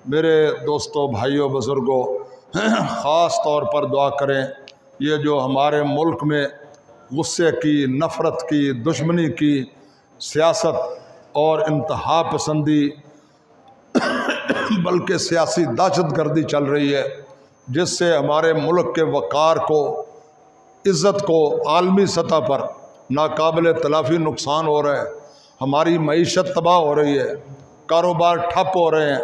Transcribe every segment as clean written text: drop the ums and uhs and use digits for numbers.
میرے دوستوں، بھائیوں، بزرگوں، خاص طور پر دعا کریں یہ جو ہمارے ملک میں غصے کی، نفرت کی، دشمنی کی سیاست اور انتہا پسندی بلکہ سیاسی دہشت گردی چل رہی ہے، جس سے ہمارے ملک کے وقار کو، عزت کو عالمی سطح پر ناقابل تلافی نقصان ہو رہا ہے، ہماری معیشت تباہ ہو رہی ہے، کاروبار ٹھپ ہو رہے ہیں،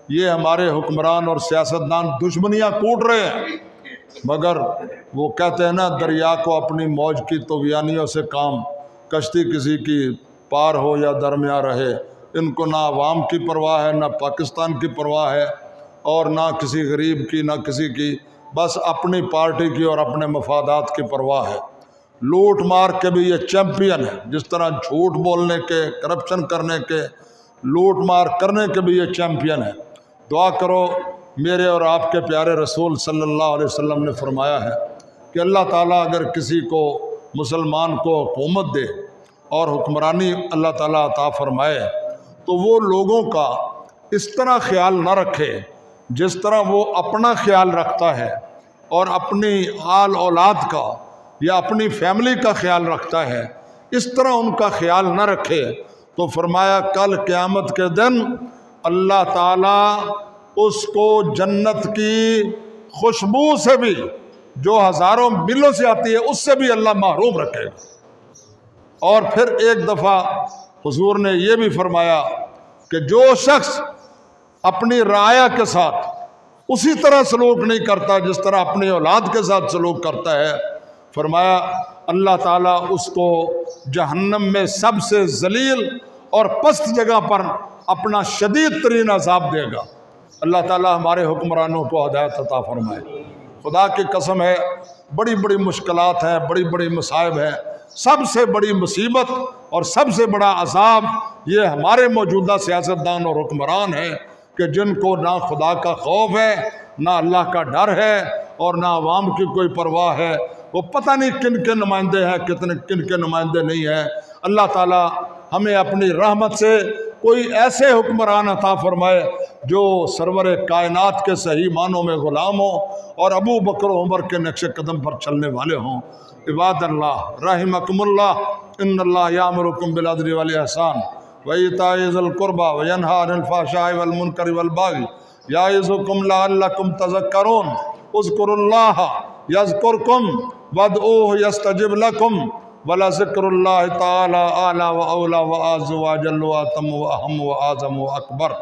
یہ ہمارے حکمران اور سیاستدان دشمنیاں کوٹ رہے ہیں، مگر وہ کہتے ہیں نا دریا کو اپنی موج کی طغیانیوں سے کام، کشتی کسی کی پار ہو یا درمیان رہے، ان کو نہ عوام کی پرواہ ہے، نہ پاکستان کی پرواہ ہے، اور نہ کسی غریب کی، نہ کسی کی، بس اپنی پارٹی کی اور اپنے مفادات کی پرواہ ہے۔ لوٹ مار کے بھی یہ چیمپئن ہے، جس طرح جھوٹ بولنے کے، کرپشن کرنے کے، لوٹ مار کرنے کے بھی یہ چیمپئن ہے۔ دعا کرو، میرے اور آپ کے پیارے رسول صلی اللہ علیہ وسلم نے فرمایا ہے کہ اللہ تعالیٰ اگر کسی کو، مسلمان کو حکومت دے اور حکمرانی اللہ تعالیٰ عطا فرمائے تو وہ لوگوں کا اس طرح خیال نہ رکھے جس طرح وہ اپنا خیال رکھتا ہے، اور اپنی آل اولاد کا یا اپنی فیملی کا خیال رکھتا ہے، اس طرح ان کا خیال نہ رکھے تو فرمایا کل قیامت کے دن اللہ تعالیٰ اس کو جنت کی خوشبو سے بھی، جو ہزاروں میلوں سے آتی ہے، اس سے بھی اللہ محروم رکھے گا۔ اور پھر ایک دفعہ حضور نے یہ بھی فرمایا کہ جو شخص اپنی رعایا کے ساتھ اسی طرح سلوک نہیں کرتا جس طرح اپنی اولاد کے ساتھ سلوک کرتا ہے، فرمایا اللہ تعالیٰ اس کو جہنم میں سب سے ذلیل اور پست جگہ پر اپنا شدید ترین عذاب دے گا۔ اللہ تعالیٰ ہمارے حکمرانوں کو ہدایت عطا فرمائے۔ خدا کی قسم ہے، بڑی بڑی مشکلات ہیں، بڑی بڑی مصائب ہیں، سب سے بڑی مصیبت اور سب سے بڑا عذاب یہ ہمارے موجودہ سیاستدان اور حکمران ہیں کہ جن کو نہ خدا کا خوف ہے، نہ اللہ کا ڈر ہے، اور نہ عوام کی کوئی پرواہ ہے۔ وہ پتہ نہیں کن کے نمائندے ہیں، کن کے نمائندے نہیں ہیں۔ اللہ تعالیٰ ہمیں اپنی رحمت سے کوئی ایسے حکمران عطا فرمائے جو سرور کائنات کے صحیح معنوں میں غلام ہوں اور ابو بکر و عمر کے نقش قدم پر چلنے والے ہوں۔ عباد اللہ رحمکم اللہ، ان اللہ یامرکم بالعدل والاحسان وایتاء ذی القربى وینہی عن الفحشاء والمنکر والبغی یعظکم لعلکم تذکرون۔ اذکروا اللہ یذکرکم وادعوہ یستجب لکم ولذکر اللہ تعالی اعلی و اولی و اعز و اجل و اتم و اہم و اعظم و اکبر۔